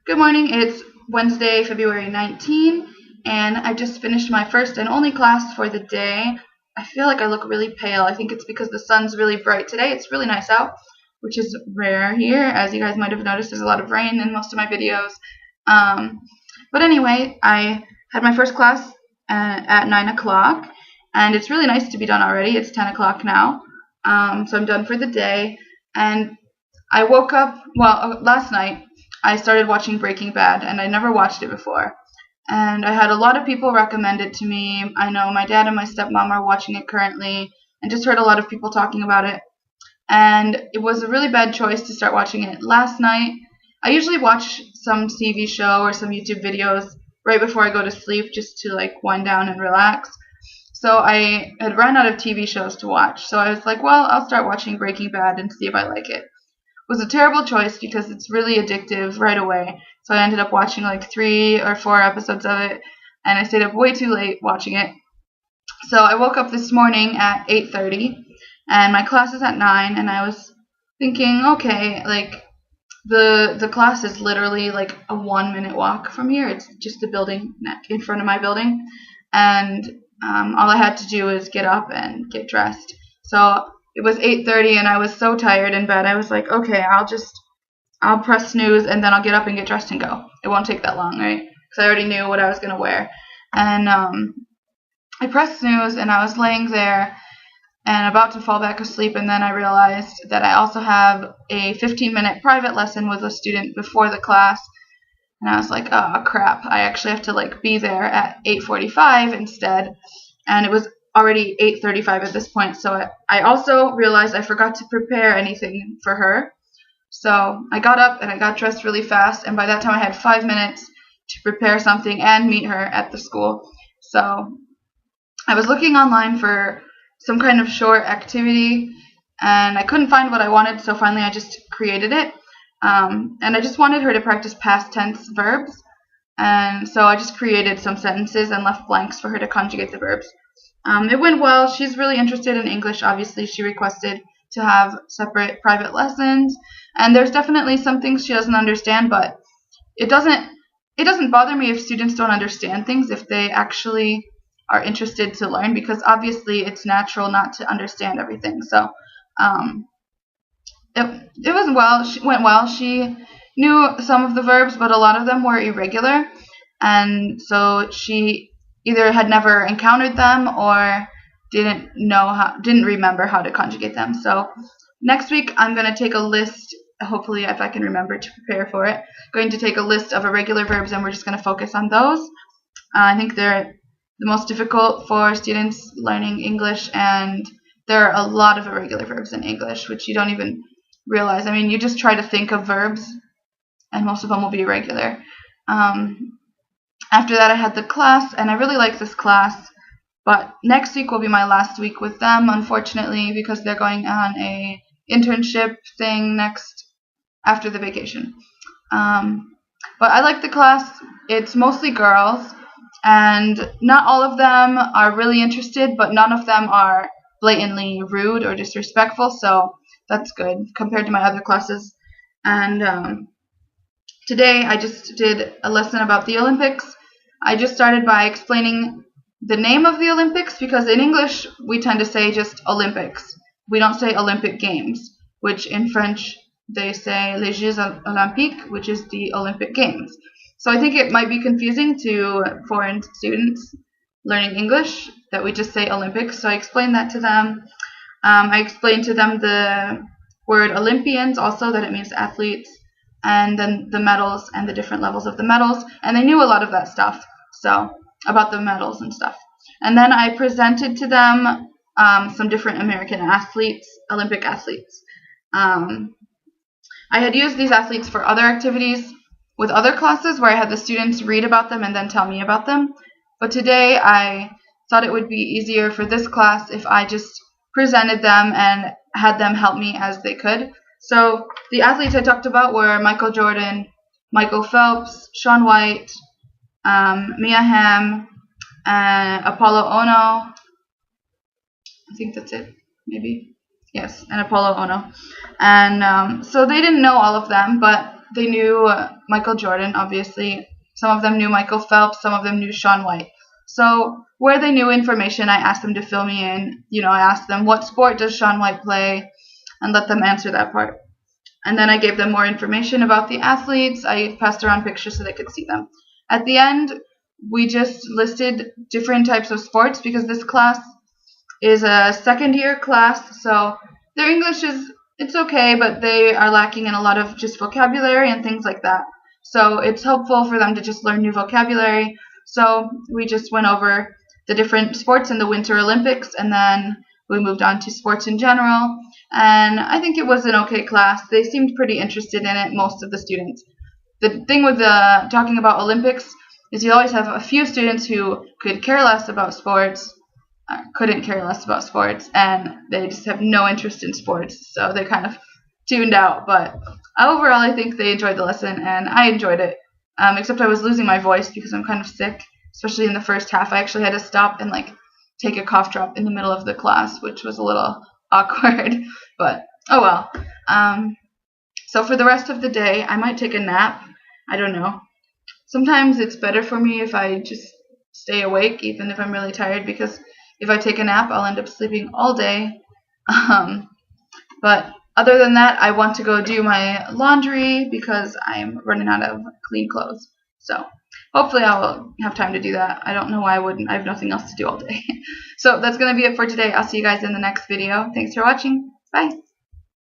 Good morning. It's Wednesday, February 19, and I just finished my first and only class for the day. I feel like I look really pale. I think it's because the sun's really bright today. It's really nice out, which is rare here. As you guys might have noticed, there's a lot of rain in most of my videos. Um, but anyway, I had my first class at 9 o'clock, and it's really nice to be done already. It's 10 o'clock now, so I'm done for the day. And I woke up, last night I started watching Breaking Bad, and I never watched it before. And I had a lot of people recommend it to me. I know my dad and my stepmom are watching it currently, and just heard a lot of people talking about it. And it was a really bad choice to start watching it last night. I usually watch some TV show or some YouTube videos right before I go to sleep just to wind down and relax. So I had run out of TV shows to watch. So I was like, well, I'll start watching Breaking Bad and see if I like it. Was a terrible choice because it's really addictive right away. So I ended up watching 3 or 4 episodes of it, and I stayed up way too late watching it. So I woke up this morning at 8:30, and my class is at 9, and I was thinking, okay, the class is literally a 1-minute walk from here. It's just the building in front of my building, and all I had to do was get up and get dressed. So it was 8:30, and I was so tired in bed. I was like, okay, I'll press snooze, and then I'll get up and get dressed and go. It won't take that long, right? Because I already knew what I was gonna wear. And I pressed snooze, and I was laying there and about to fall back asleep, and then I realized that I also have a 15-minute private lesson with a student before the class. And I was like, oh crap, I actually have to be there at 8:45 instead. And it was already 8:35 at this point, so I also realized I forgot to prepare anything for her. So I got up and I got dressed really fast, and by that time I had 5 minutes to prepare something and meet her at the school. So I was looking online for some kind of short activity, and I couldn't find what I wanted, so finally I just created it. And I just wanted her to practice past tense verbs, and so I just created some sentences and left blanks for her to conjugate the verbs. It went well. She's really interested in English. Obviously, she requested to have separate private lessons, and there's definitely some things she doesn't understand, but it doesn't bother me if students don't understand things if they actually are interested to learn, because obviously it's natural not to understand everything. So it went well. She knew some of the verbs, but a lot of them were irregular, and so she either had never encountered them or didn't remember how to conjugate them. So next week I'm going to take a list, hopefully if I can remember to prepare for it, going to take a list of irregular verbs, and we're just going to focus on those. I think they're the most difficult for students learning English, and there are a lot of irregular verbs in English which you don't even realize. I mean, you just try to think of verbs and most of them will be irregular. After that I had the class, and I really like this class, but next week will be my last week with them, unfortunately, because they're going on a internship thing after the vacation. But I like the class. It's mostly girls, and not all of them are really interested, but none of them are blatantly rude or disrespectful, so that's good compared to my other classes. And today I just did a lesson about the Olympics. I just started by explaining the name of the Olympics, because in English we tend to say just Olympics. We don't say Olympic Games, which in French they say les Jeux Olympiques, which is the Olympic Games. So I think it might be confusing to foreign students learning English that we just say Olympics. So I explained that to them. I explained to them the word Olympians, also that it means athletes, and then the medals and the different levels of the medals, and they knew a lot of that stuff, so about the medals and stuff. And then I presented to them some different American athletes, Olympic athletes. I had used these athletes for other activities with other classes where I had the students read about them and then tell me about them, but today I thought it would be easier for this class if I just presented them and had them help me as they could. So the athletes I talked about were Michael Jordan, Michael Phelps, Shaun White, Mia Hamm, Apollo Ono. I think that's it, maybe. Yes, and Apollo Ono. And so they didn't know all of them, but they knew Michael Jordan, obviously. Some of them knew Michael Phelps. Some of them knew Shaun White. So where they knew information, I asked them to fill me in. I asked them, what sport does Shaun White play? And let them answer that part. And then I gave them more information about the athletes. I passed around pictures so they could see them. At the end, we just listed different types of sports because this class is a second-year class. So their English it's okay, but they are lacking in a lot of just vocabulary and things like that. So it's helpful for them to just learn new vocabulary. So we just went over the different sports in the Winter Olympics, and then we moved on to sports in general. And I think it was an okay class. They seemed pretty interested in it, most of the students. The thing with talking about Olympics is you always have a few students who could care less about sports, couldn't care less about sports, and they just have no interest in sports, so they kind of tuned out. But overall, I think they enjoyed the lesson, and I enjoyed it, except I was losing my voice because I'm kind of sick, especially in the first half. I actually had to stop and take a cough drop in the middle of the class, which was a little awkward, but oh well. So for the rest of the day, I might take a nap. I don't know. Sometimes it's better for me if I just stay awake, even if I'm really tired, because if I take a nap, I'll end up sleeping all day. But other than that, I want to go do my laundry because I'm running out of clean clothes. So hopefully I will have time to do that. I don't know why I wouldn't. I have nothing else to do all day. So that's going to be it for today. I'll see you guys in the next video. Thanks for watching. Bye.